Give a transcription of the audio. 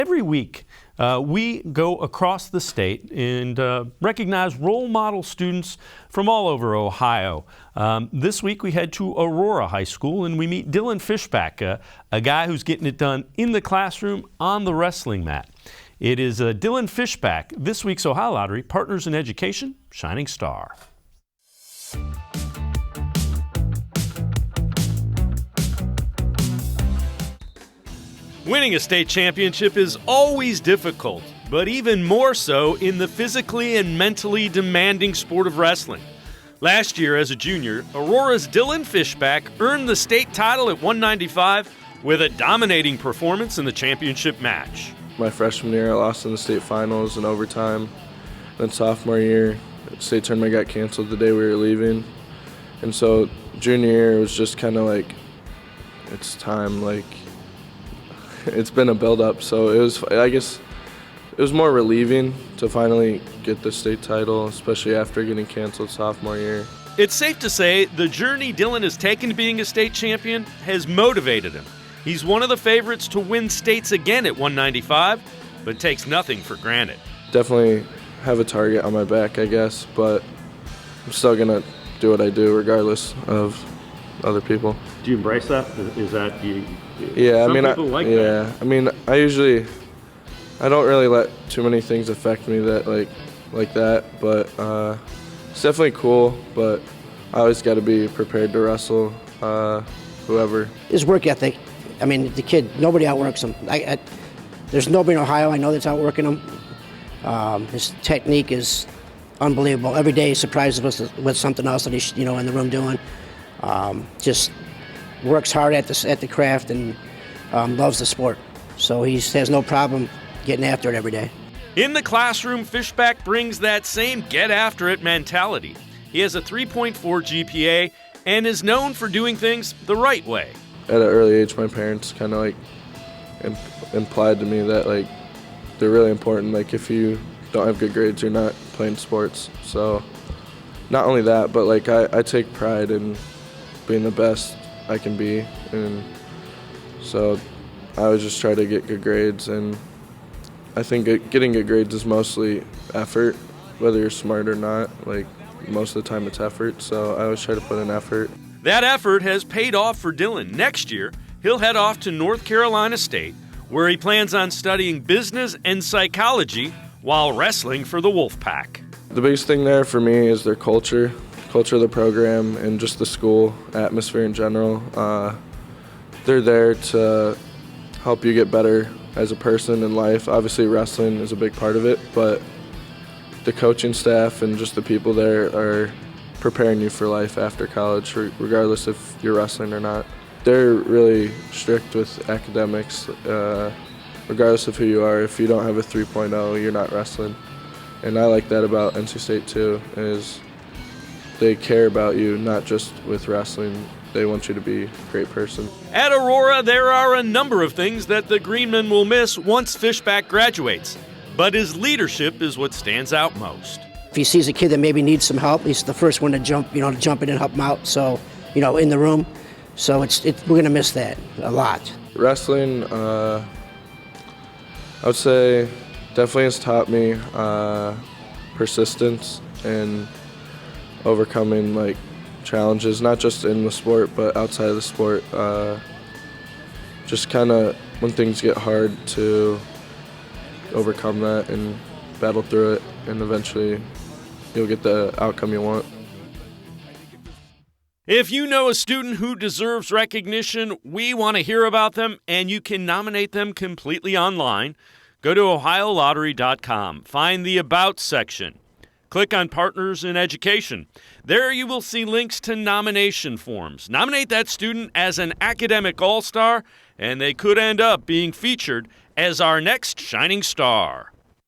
Every week, we go across the state and recognize role model students from all over Ohio. This week, we head to Aurora High School and we meet Dylan Fishback, a guy who's getting it done in the classroom on the wrestling mat. It is Dylan Fishback, this week's Ohio Lottery Partners in Education Shining Star. Winning a state championship is always difficult, but even more so in the physically and mentally demanding sport of wrestling. Last year, as a junior, Aurora's Dylan Fishback earned the state title at 195 with a dominating performance in the championship match. My freshman year, I lost in the state finals in overtime. Then sophomore year, the state tournament got canceled the day we were leaving. And so junior year was just kind of like, it's time, like, it's been a build-up, so I guess it was more relieving to finally get the state title, especially after getting canceled sophomore year. It's safe to say the journey Dylan has taken to being a state champion has motivated him. He's one of the favorites to win states again at 195, but takes nothing for granted. Definitely have a target on my back, I guess, but I'm still going to do what I do regardless of other people. Do you embrace that? Is that you? Yeah, some people like that. I mean, I don't really let too many things affect me that like that, but it's definitely cool, but I always got to be prepared to wrestle whoever. His work ethic, I mean, the kid, nobody outworks him. There's nobody in Ohio I know that's outworking him. His technique is unbelievable. Every day he surprises us with something else that he's in the room doing. Just works hard at the craft and loves the sport. So he has no problem getting after it every day. In the classroom, Fishback brings that same get-after-it mentality. He has a 3.4 GPA and is known for doing things the right way. At an early age, my parents kind of implied to me that they're really important. Like if you don't have good grades, you're not playing sports. So not only that, but I take pride in being the best I can be, and so I always just try to get good grades, and I think getting good grades is mostly effort, whether you're smart or not. Most of the time it's effort, so I always try to put in effort. That effort has paid off for Dylan. Next year, he'll head off to North Carolina State, where he plans on studying business and psychology while wrestling for the Wolfpack. The biggest thing there for me is their culture of the program, and just the school atmosphere in general. They're there to help you get better as a person in life. Obviously wrestling is a big part of it, but the coaching staff and just the people there are preparing you for life after college, regardless if you're wrestling or not. They're really strict with academics, regardless of who you are. If you don't have a 3.0, you're not wrestling. And I like that about NC State too, is they care about you, not just with wrestling. They want you to be a great person. At Aurora, there are a number of things that the Greenmen will miss once Fishback graduates, but his leadership is what stands out most. If he sees a kid that maybe needs some help, he's the first one to jump in and help him out. So, in the room. So we're going to miss that a lot. Wrestling, I would say, definitely has taught me persistence and overcoming challenges, not just in the sport but outside of the sport. Just kind of when things get hard, to overcome that and battle through it, and eventually you'll get the outcome you want. If you know a student who deserves recognition, we want to hear about them, and you can nominate them completely online. Go to OhioLottery.com. Find the About section. Click on Partners in Education. There you will see links to nomination forms. Nominate that student as an academic all-star, and they could end up being featured as our next shining star.